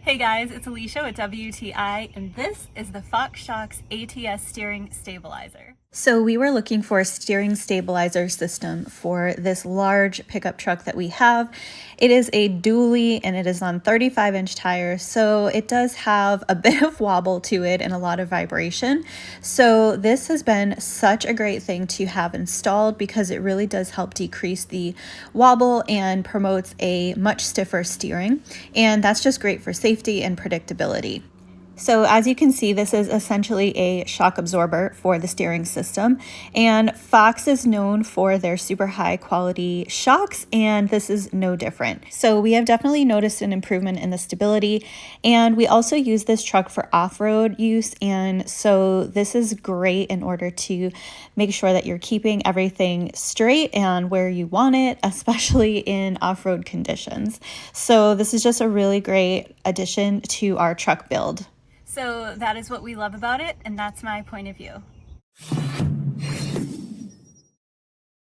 Hey guys, it's Alicia with WTI, and this is the FoxShox ATS steering stabilizer. So we were looking for a steering stabilizer system for this large pickup truck that we have. It is a dually and it is on 35-inch tires, so it does have a bit of wobble to it and a lot of vibration. So this has been such a great thing to have installed because it really does help decrease the wobble and promotes a much stiffer steering, and that's just great for safety and predictability. So as you can see, this is essentially a shock absorber for the steering system, and Fox is known for their super high quality shocks, and this is no different. So we have definitely noticed an improvement in the stability, and we also use this truck for off-road use, and so this is great in order to make sure that you're keeping everything straight and where you want it, especially in off-road conditions. So this is just a really great addition to our truck build. So that is what we love about it, and that's my point of view.